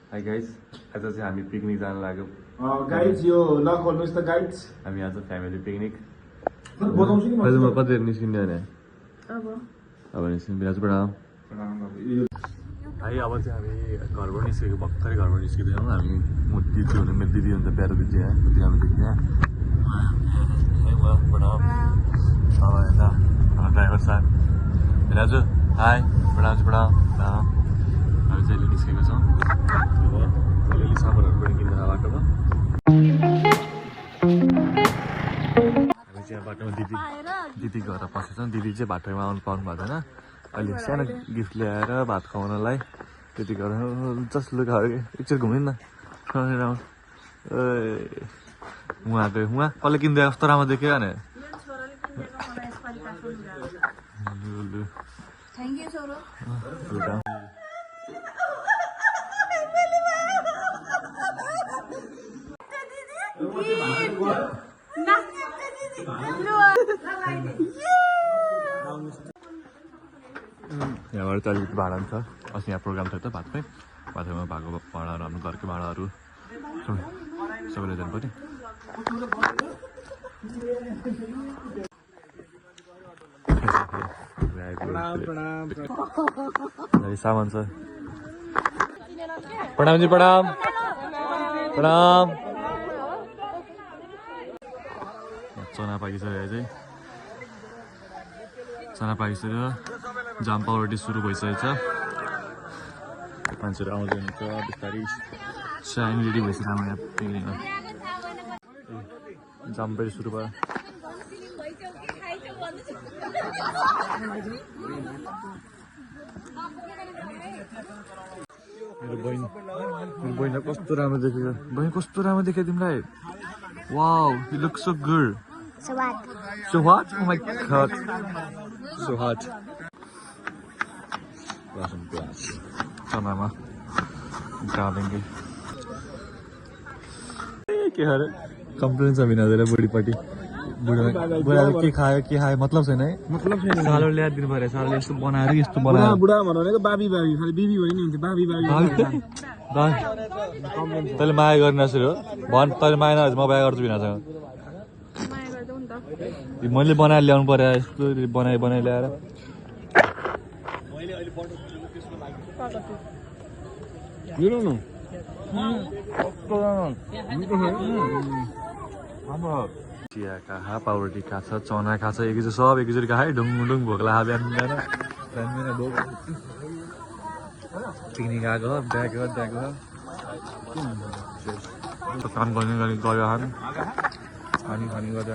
Hi guys, आज चाहिँ हामी पिकनिक जान लाग्यो। गाइज यो नखोल्नुस् त गाइज। हामी आज फ्यामिली पिकनिक। बताउँछु नि म कति निस्किने भने अब निस्किनु बिराजबाट है। अब चाहिँ हामी घरबाट निस्केको भर्खरै घरबाट निस्किँदैछौँ हामी। म दिदी हुनु मेरो दिदी हुन्छ प्यारो दिदी यहाँ दिदी हाम्रो दिदी यहाँ यता ड्राइभर साहब राजु हाई बडा हामी चाहिँ अहिले निस्केको छौँ। अलिअलि सामानहरू पनि किन्दा बाटोमा हामी चाहिँ बाटोमा दिदी घर पसेछौँ। दिदी चाहिँ बाटोमा आउनु पाउनु भएको छैन। अहिले सानो गिफ्ट ल्याएर भात खुवाउनलाई त्यति घर जस्ट लुगाहरू एकचोटि घुम्यो न उहाँ कसले किन्दै कस्तो राम्रो देख्यो भने यहाँबाट चाहिँ अलिकति भाडा छ। अस्ति यहाँ प्रोग्राम थियो त भातमै भएको भाडाहरू हाम्रो घरको भाडाहरू सबैले जानु पर्यो। सामान छ। प्रणाम जी प्रणाम। चना पाकिसक्यो चाहिँ चना पाकिसक्यो। जाम पाउरोटी सुरु भइसकेको छ। मान्छेहरू आउँदै हुन्छ बिस्तारै चाय रेडी भइसक्यो हाम्रो यहाँ पिकनिकमा। जाम पनि सुरु भयो। मेरो बहिनीलाई कस्तो राम्रो देखेको। बहिनी कस्तो राम्रो देख्यो तिमीलाई। Wow you look so good. So hot? Oh my god. So hot. Awesome glass. चनामा डालेंगे। के हरे कम्प्लेन छ बिना धेरै बुढीपट्टि। बुढाले के खायो मतलब छैन है। मतलब छैन। सालो ल्याएर दिनु पर्यो। सालो यस्तो बनाएर यस्तो बनाएर बुढा भनेको बाबी खाली बिबी भयो नि हुन्छ बाबी तैँले माया गर्न नसुरु भन्। तैँले माया नभए म माया गर्छु बिनासँग। मैले बनाएर ल्याउनु पर्यो यस्तो बनाइ ल्याएर। चिया खा पाउरोटी खा छ चना खा छ एकैचोटि सब एकैचोटि खायो। ढुङ भोक लाग्यो बिहान पिकनिक आएको ब्याग काम गर्ने गयो खानी गर्दै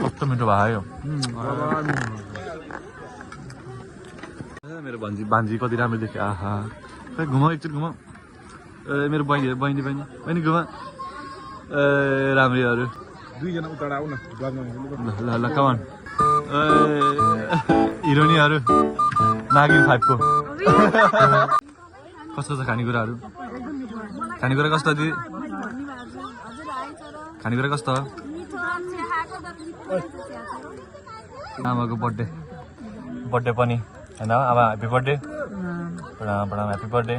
कस्तो मिठो भयो। मेरो भान्जी कति राम्रो देख्यो। आहा खै घुमाऊ एकचोटि घुमाऊ। मेरो बहिनी घुमा राम्रीहरू दुईजना उता आऊ न ल कमान हिरोनीहरू नागिन 5 को कस्तो छ खानेकुराहरू। खानेकुरा कस्तो दिदी खानेकुरा कस्तो आमाको बर्थडे पनि होइन आमा ह्याप्पी बर्थडे। प्रणाम ह्याप्पी बर्थडे।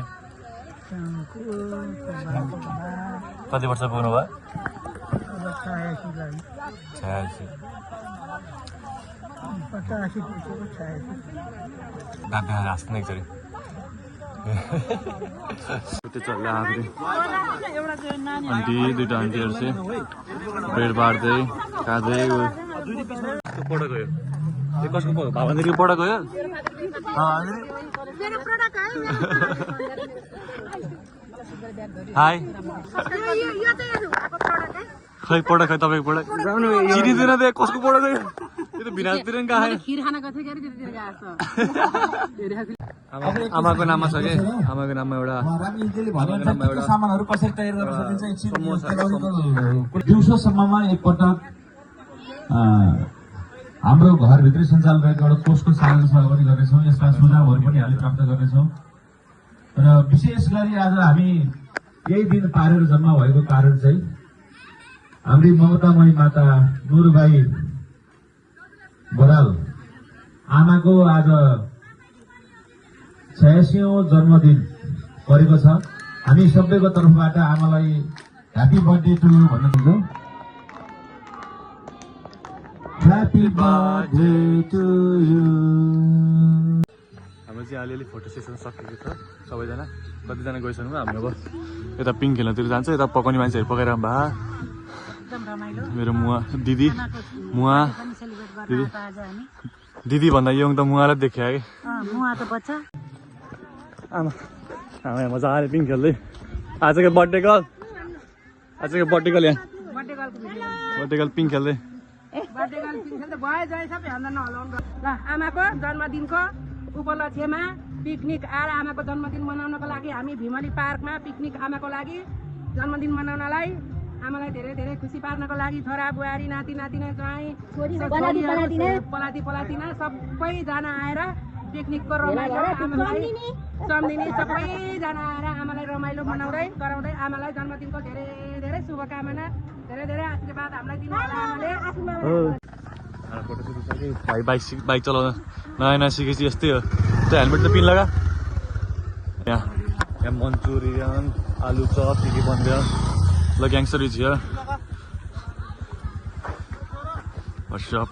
कति वर्ष पुग्नु भयो। 86 हाँस्ने एकचोटि आन्टी दुइटा आन्टीहरू चाहिँ ब्रेड बाँड्दै खाँदै पढा गयो। कसको भावनादेखि पढा गयो। हाई खै पढा खै तपाईँको पढा चिनिँदैन त कसको पढा गयो। त्यो त बिनातिर नि खायो। आमाको नाममा छ कि आमाको नाममा एउटा सामानहरू कसरी तयार गर्न सकिन्छ दिउँसोसम्ममा एकपटक हाम्रो घरभित्रै सञ्चालन भएको एउटा कोषको सहायता पनि गर्नेछौँ। यसमा सुझावहरू पनि हामीले प्राप्त गर्नेछौँ र विशेष गरी आज हामी यही दिन पारेर जम्मा भएको कारण चाहिँ हाम्री ममतामयी माता नुरबाई बराल आमाको आज 86औं जन्मदिन परेको छ। हामी सबैको तर्फबाट आमालाई ह्यापी बर्थडे टु यु भन्न चाहन्छौँ। Happy birthday to you. हाम्रो चाहिँ अलिअलि फोटो सेसन सकेको छ। सबैजना कतिजना गइसक्नु हामी अब यता पिङ खेल्नतिर जान्छ। यता पकाउने मान्छेहरू पकाएर भा मेरो मुवा दिदी मुवा दिदी भन्दा यङ त मुवालाई देख्यो कि आमा आमा मजाले पिङ खेल्दै आजको बर्थडे गर्ल यहाँ बर्थडे गर्ल पिङ खेल्दै आमाको जन्मदिनको उपलक्ष्यमा पिकनिक आएर आमाको जन्मदिन मनाउनको लागि हामी भिमली पार्कमा पिकनिक आमाको लागि जन्मदिन मनाउनलाई आमालाई धेरै धेरै खुसी पार्नको लागि छोरा बुहारी नाति नातिना ज्वाइँ पलाती पलातिना सबैजना आएर पिकनिकको रमाइलो आमालाई सम्झिने सबैजना आएर आमालाई रमाइलो मनाउँदै गराउँदै आमालाई जन्मदिनको धेरै धेरै शुभकामना धेरै धेरै आशीर्वाद हामीलाई दिनु होला आमाले। फोटो सुटु सक्यो भाइ बाइक चलाउन नयाँ नयाँ सिकेपछि यस्तै हो। त्यो हेलमेट त पिन लगा। यहाँ मन्चुरियन आलु चप के बन्दियो ल ग्याङ्स्टर इज हियर वर्कसप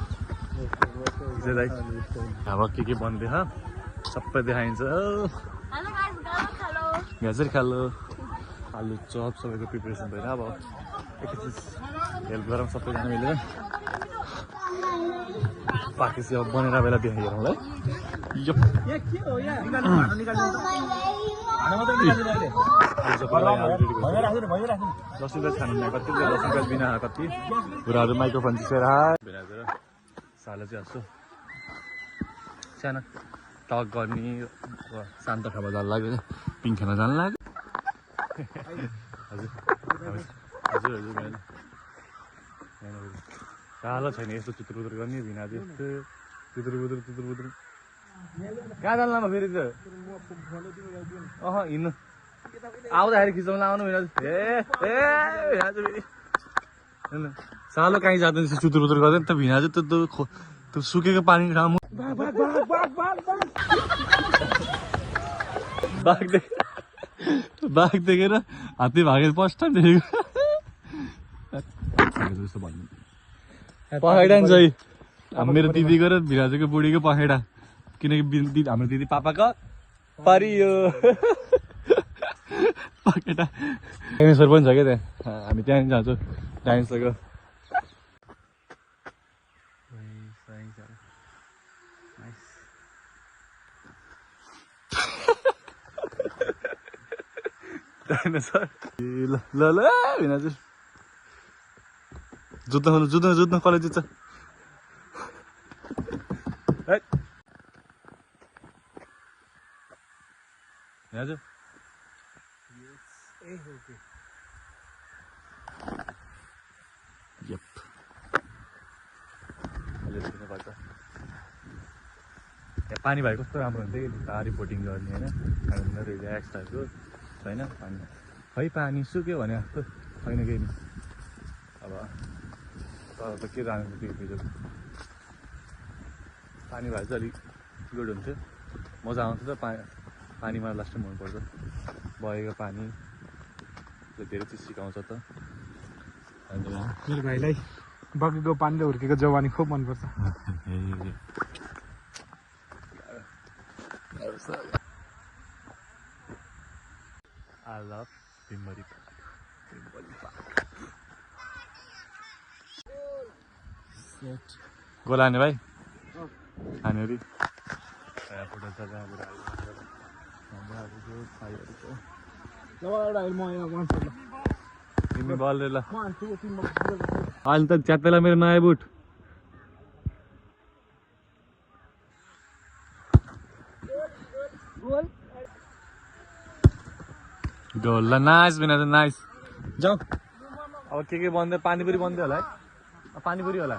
अब के बन्दियो सबै देखाइन्छ। गाजर खालो आलु चप सबैको प्रिपेरेसन भएर अब एकैछिन हेल्प गरौँ सबैजना मिलेर पाकेपछि अब बनेर बेला देखाइहेरौँलाई। लसुन प्याज खानु कति लसुन प्याज बिना कति कुराहरू माइक्रोफोन चिसेर भेनाएर सालो चाहिँ हाँस्छु सानो टक गर्ने शान्त ठाउँमा जानु लाग्यो पिङ खेल्न जानु लाग्यो। हजुर हजुर हजुर कालो छैन यस्तो चुत्र बुत्र गर्ने भिना यस्तो चुत्र बुत्र कहाँ जान्लामा फेरि त हिँड्नु आउँदाखेरि खिचाउनु आउनु भिना फेरि सालो कहीँ जाँदैन चुत्र बुत्र गर्दैन त भिना चाहिँ त्यो सुकेको पानी खानु बाघ देखेर हात्ती भागेर फर्स्ट टाइम देखेको जस्तो भन्नु पखेडा नि चाहिँ मेरो दिदीको र भिराजुको बुढीको पखेडा किनकि हाम्रो दिदी पापाको परियो पखेडा डाइनोसर पनि छ क्या त्यहाँ हामी त्यहाँ जान्छौँ डाइनोसरको डाइनोसर ल ल ल भिनाजु जुत्न जुत्न जुत्न कसले जित्छ भिनाजु यप यहाँ पानी भाइ कस्तो राम्रो हुन्थ्यो कि रिपोर्टिङ गर्ने होइन रिल्याक्स टाइपको छैन पानी खै पानी सुक्यो भने जस्तो छैन केही अब तर त के जानु त्यो भिडियो पानी भए चाहिँ अलिक गुड हुन्थ्यो मजा आउँछ त पानीमा लास्ट मनपर्छ बगेको पानी धेरै चिज सिकाउँछ त मेरो भाइलाई बगेको पानीले हुर्केको जवानी खुब मनपर्छ। I love Bhimbari Park. गोला हाने भाइ हानेरी तिमी बल ल अहिले त च्यातेला मेरो नयाँ बुट गोल ल नाइस बिना त नाइस जाऊ अब के बन्दै पानीपुरी बन्दै होला है पानीपुरी होला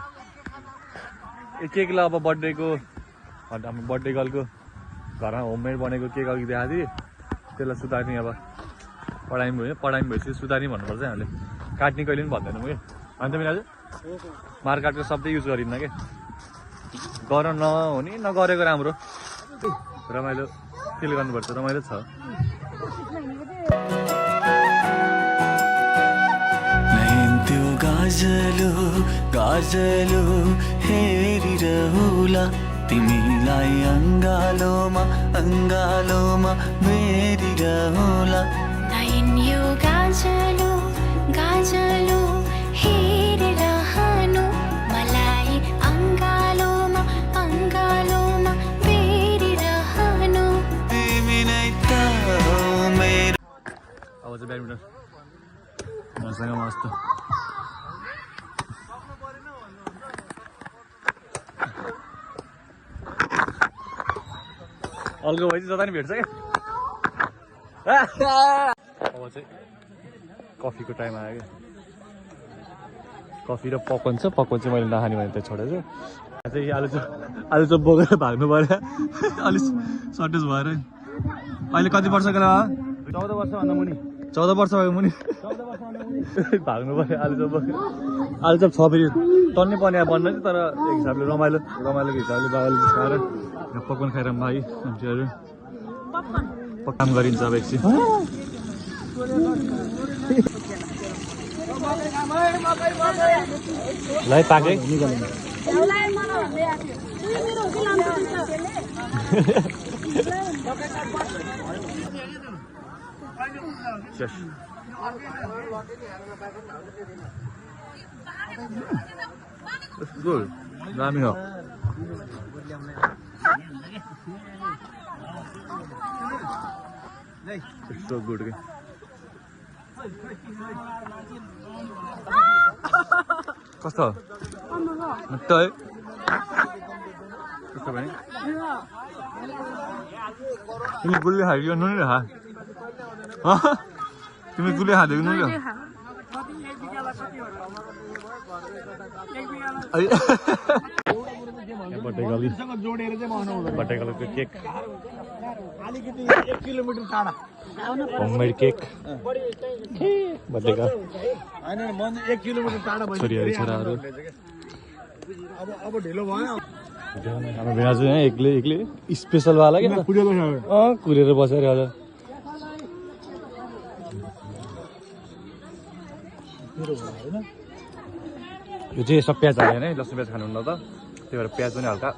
केक ल अब बर्थडेको हाम्रो बर्थडे गर्लको घरमा होममेड बनेको केक अघि देखाएको थिएँ त्यसलाई सुधार्ने अब पढाइ भएपछि सुधार्ने भन्नुपर्छ हामीले काट्ने कहिले पनि भन्दैनौँ कि अन्त मिलाजु मार काटेर शब्दै युज गरिन्न क्या गर नहुने नगरेको राम्रो रमाइलो फिल गर्नुपर्छ रमाइलो छ त्यो गाजलो गाजलो हेरिरहुला तिमीलाई अङ्गालोमा अङ्गालोमा भेरिरहुला यो गाजलो गाजलो हेरिरहनु मलाई अङ्गालोमा अङ्गालोमा भेरिरहनु तिमी नै त हो मेरो अब चाहिँ ब्याडमिन्टन मसँग मस्त अर्को भएपछि जता नि भेट्छ क्या अब चाहिँ कफीको टाइम आयो क्या कफी र पकवान छ पकवान चाहिँ मैले नखाने भने त्यहाँ छोडेको छु चाहिँ आलु चप बोकेर भाग्नु पऱ्यो अलिक सर्टेज भएर अहिले कति वर्षको होला 14 वर्षभन्दा मुनि 14 वर्ष भएको मुनि भाग्नु पऱ्यो आलु चप बोकेर आलु चप छ फेरि टन्नै पर्ने बन्न चाहिँ तर एक हिसाबले रमाइलोको हिसाबले बाबाले खाएर पकवान खाएर भाइ मान्छेहरू काम गरिन्छ अब एकछिन ल पाकै गुड दामी हो so good के कस्तो मट्ट है कस्तो भने तिमी गुलियो खायो नुन खा तिमी गुलियो खाँदैको नुन बटेकलको केक होममेड केक बटेका छोरीहरू छोराहरू हाम्रो भिनाजु यहाँ एक्लै स्पेसलवाला क्या कुरेर बसेर हजुर यो चाहिँ सब प्याज हाल्यो होइन लसुन प्याज खानुहुन्न त त्यही भएर प्याज पनि हल्का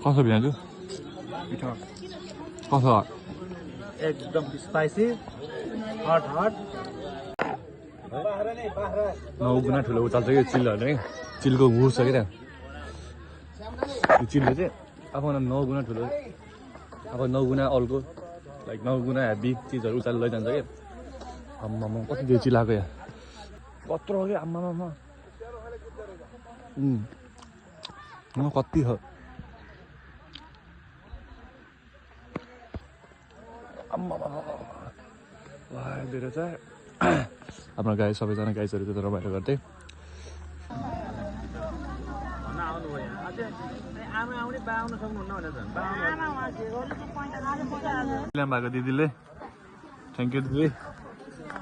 कसो भिनाजु कसो एकदम स्पाइसी हट 9 गुणा ठुलो उचाल्छ कि चिलहरू है चिलको हुस छ कि त्यहाँ यो चिलले चाहिँ आफूभन्दा 9 गुणा ठुलो अब 9 गुणा अल्को लाइक 9 गुणा हेभी चिजहरू उचालेर लैजान्छ कि आम्मामा कति त्यो चिलाएको यहाँ कत्रो हो कि आम्मामा कति हो आम्मामा धेरै चाहिँ आफ्नो गाई सबैजना गाइजहरू त्यो रमाइलो गर्दै भएको दिदीले थ्याङ्क यू दिदी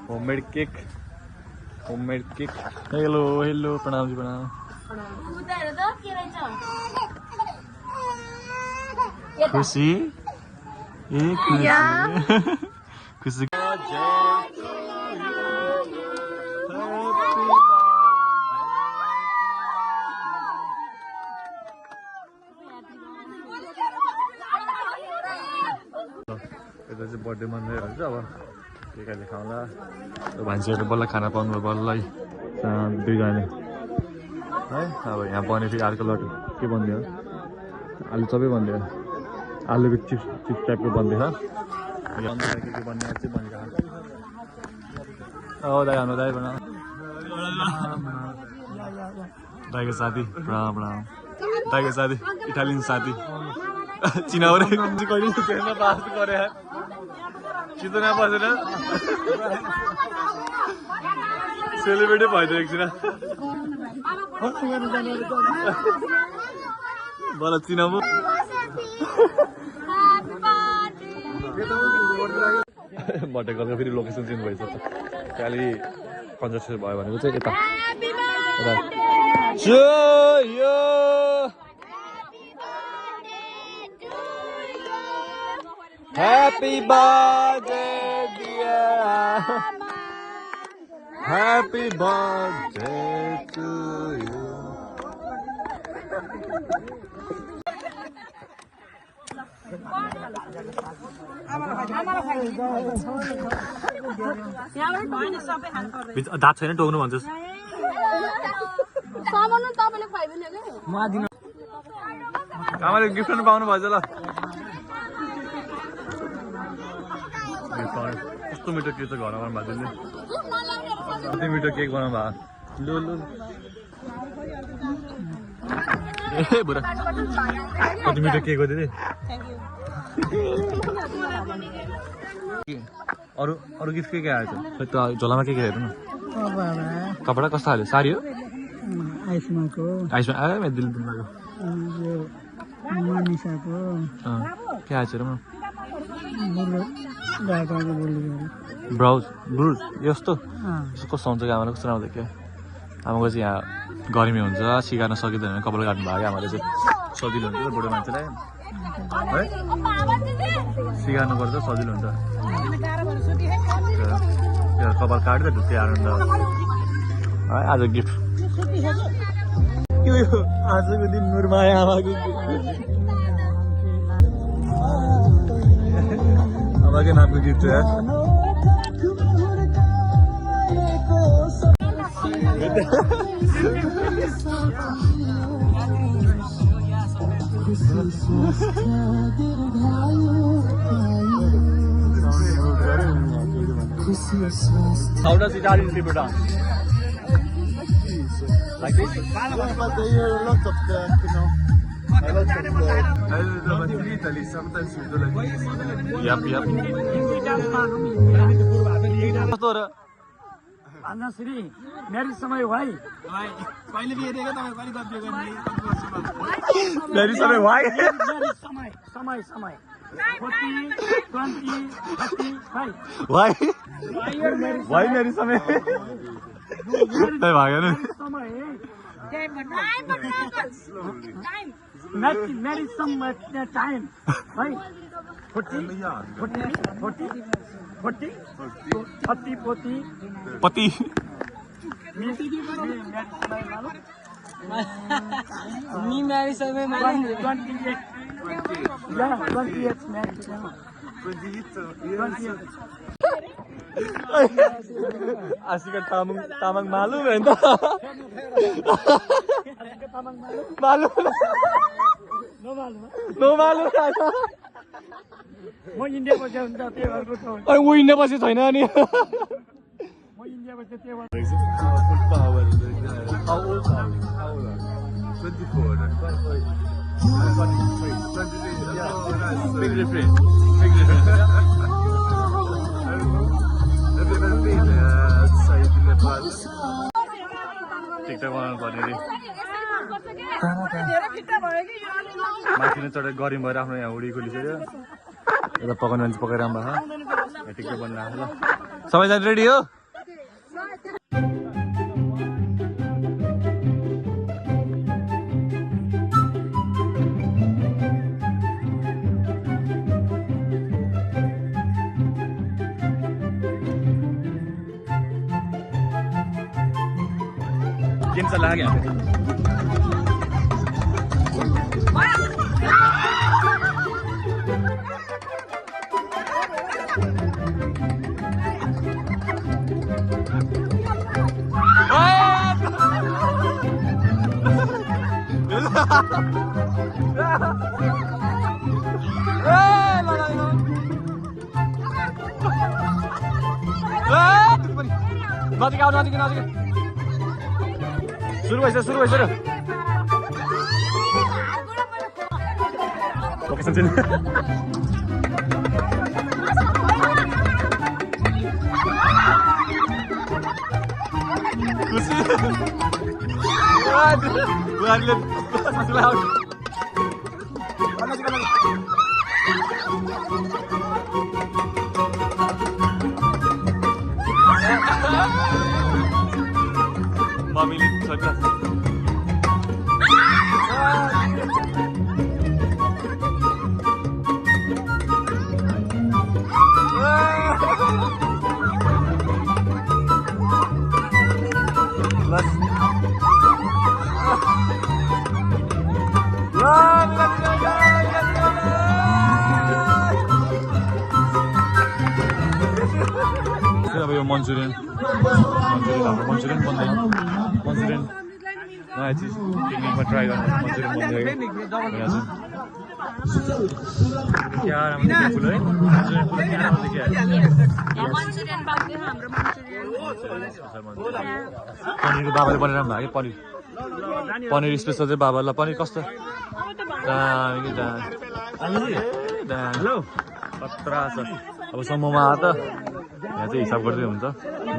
होममेड केक हेलो प्रणाम जी प्रणाम खुसी खुसी यता चाहिँ बर्थडे मनाइरहेको छ अब केक अहिले खाउँला भान्जीहरू बल्ल खाना पाउनु बल्ल दुईजनाले है अब यहाँ बने फेरि अर्को लट्टु के बनिदियो आलु चपै बनिदियो आलुको चिप्स टाइपको बन्दैछ के बनिदियो चाहिँ बनिरहेको दाइ हाम्रो दाइ बना दाइको साथी प्रणाम दाइको साथी इटालियन साथी चिनाउरे कहिले ट्रेनमा पास गरे चितुना बसेर सेलिब्रेटै भइदियो एकछिन बल चिनाउनु बटेकलको फेरि लोकेसन चेन्ज भइसक्छ खालि कन्जस्टेड भयो भनेको चाहिँ यता जय Happy birthday dear Happy birthday to you दाँत छैन टोक्नु भन्छस् आमाले गिफ्ट पनि पाउनु भएछ ल कस्तो मिठो केक चाहिँ घरमा बनाउनु भएको कति मिठो केक बनाउनु भएको लु ए बुढा कति मिठो केक हो दिदी अरू गिफ्ट के आएछ खै त झोलामा के हेर्नु न कपडा कस्तो हाल्यो साडी हो आइसमा आयो मेरो दिल लाग्यो के आएछ र ब्राउज ब्रुज यस्तो कस्तो हुन्छ कि आमाले कस्तो आउँछ क्या आमाको चाहिँ यहाँ गर्मी हुन्छ सिकार्न सकिँदैन भने कपाल काट्नु भयो आमाले चाहिँ सजिलो हुन्छ बुढो मान्छेलाई है सिकार्नु पर्छ सजिलो हुन्छ कपाल काट्दै ढुक्कै आनन्द है आज गिफ्ट आजको दिन नुरमाया आमाको आमाकै नामको गिफ्ट हो How does Italian people dance? Like this? But they hear lots of the, you know. Italy, sometimes we do like this. Yep. Shri मेरी समय भाइ पहिले भी हेरेको तपाईँ पनि गफ गर्ने मेरी समय भाइ समय 40, 20, 30, भाइ मेरी समय त्यही भाग्यो नि मेरी समय टाइम भाइ 40, 30, पति मी मेरी समय 28 आशिका तामाङ मालु भयो नि त मालु नमालु म इन्डिया बसेँ हुन्छ त्यही घरको अनि ऊ इन्डिया बसेको छैन अनि म इन्डिया बसेँ त्यही भएर How old are you? 24 and 23. Big difference. Have you ever been outside Nepal? TikTok बनाउनु पर्ने रे माथि नै चढेर गरिम भएर आफ्नो यहाँ हुडी खोलिसक्यो यता पकाउने मान्छे पकाइरहनु भएको छ टिकटक बन्न आएको ल सबैजना रेडी हो गेम चल रहा है यहाँ पे नजिक आऊ नजिक सुरु भइसक्यो लोकेसन चाहिँ खुसी बुहारीले मम्मीले छोड्छ अब यो मन्चुरियन हाम्रो मन्चुरियन बन्दैन मन्चुरियन नयाँ चिज पिकनिकमा ट्राई गर्नु मन्चुरियन बनिरहेको क्या राम्रो फुल है मन्चुरियन फुल क्या राम्रो पनिरको बाबाले बनाइरहनु भएको पनिर पनिर स्पेसल चाहिँ बाबालाई पनिर कस्तो हेलो खतरा छ अब सम्ममा आएर त यहाँ चाहिँ हिसाब गर्दै हुन्छ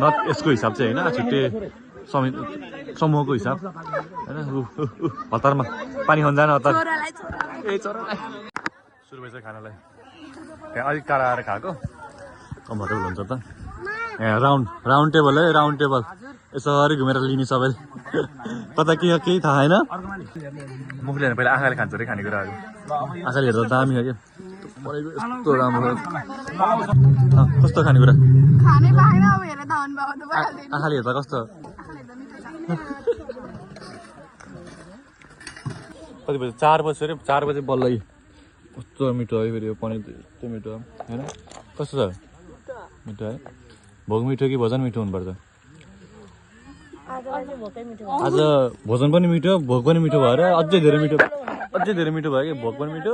नट यसको हिसाब चाहिँ होइन छुट्टै समूहको हिसाब होइन हतारमा पानी खान जान हतार ए चोरालाई सुरु भएछ खानालाई त्यहाँ अलिक टाढा आएर खाएको कम्फर्टेबल हुन्छ त यहाँ राउन्ड टेबल है राउन्ड टेबल यसरी घुमेर लिने सबैले कता केही थाहा छैन मुखले हेर्नु पहिला आँखाले खान्छ अरे खानेकुराहरू आँखाले हेर्दा दामी हो क्या यस्तो राम्रो कस्तो खानेकुरा आँखाले हेर्दा कस्तो कति बजी 4 बजी अरे 4 बजे बल्ल कस्तो मिठो है फेरि यो पनिर यस्तो मिठो होइन कस्तो छ मिठो है भोग मिठो कि भोजन मिठो हुनुपर्छ आज भोजन पनि मिठो भोग पनि मिठो भएर अझै धेरै मिठो भयो कि भोग पनि मिठो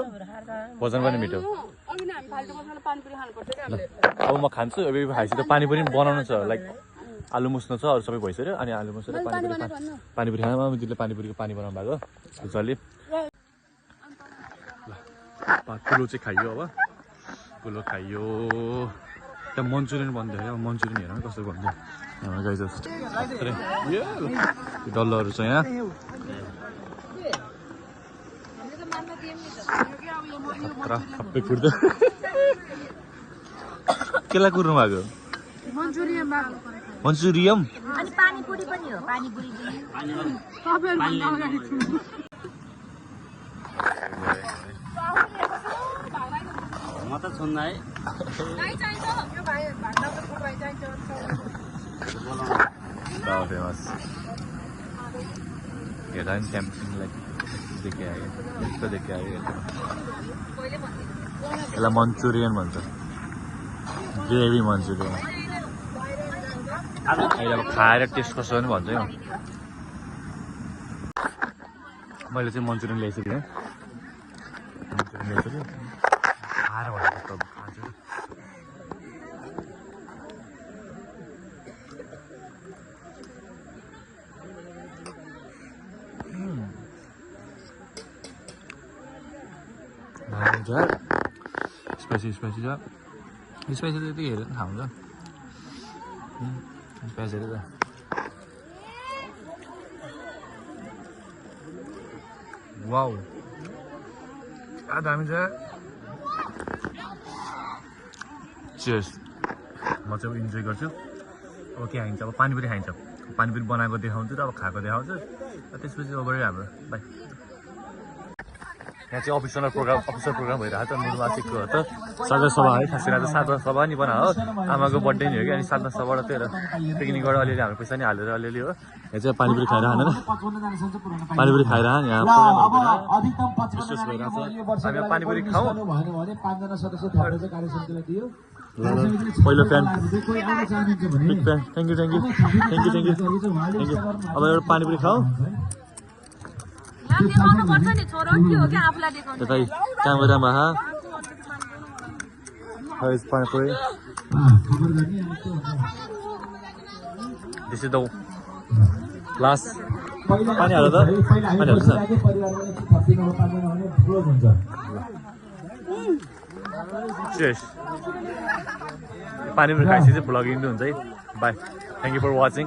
भोजन पनि मिठो अब म खान्छु अब खाएपछि त पानी पनि बनाउनु छ लाइक आलु मुस्नु छ अरू सबै भइसक्यो अनि आलु मुसेर पानीपुरी खानामा दिदीले पानीपुरीको पानी बनाउनु भएको जसले पुलो चाहिँ खाइयो अब पुलो खाइयो त्यहाँ मन्चुरियन बन्दै हो मन्चुरियन हेरौँ कस्तो बन्छ गाई जस्तो डल्लोहरू छ यहाँ सबै कुर्दो केलाई कुर्नु भएको मन्चुरियम अनि पानीपुरी पनि हो पानीपुरी म त छुन्न है फेमस हेर्दा पनि क्याम्पिङलाई देखे आयो यस्तो देखे आयो यसलाई मन्चुरियन भन्छ ग्रेभी मन्चुरियन अहिले अब खाएर टेस्ट कस्तो पनि भन्छ है मैले चाहिँ मन्चुरियन ल्याइसकेँ खाएर भनेको खान्छु स्पाइसी छ स्पाइसी त त्यति हेरेर थाहा हुन्छ स्पाइसी त वाउ दामी छ चियर्स म चाहिँ इन्जोय गर्छु अब के खाइन्छ अब पानीपुरी खाइन्छ पानीपुरी बनाएको देखाउँछु र अब खाएको देखाउँछु त्यसपछि ओभर हाम्रो बाई यहाँ चाहिँ अफिसर प्रोग्राम भइरहेको छ निर्वाचितको त साझा सभा है खास गरेर साझा सभा नि बना हो आमाको बर्थडे नि हो कि अनि साझा सभाबाट त्यही पिकनिकबाट अलिअलि हाम्रो पैसा नि हालेर अलिअलि हो यहाँ चाहिँ पानीपुरी खाएर होइन पानीपुरी खाएर यहाँ हामी पानीपुरी खाउँ पहिलो fan big fan thank you अब एउटा पानीपुरी खाऊ त्यतै क्यामेरामा panipuri this is the last पानी हाल्दा पानी हाल्छ चेस पानीपुरी खाएपछि चाहिँ भ्लगिङ हुन्छ है bye thank you for watching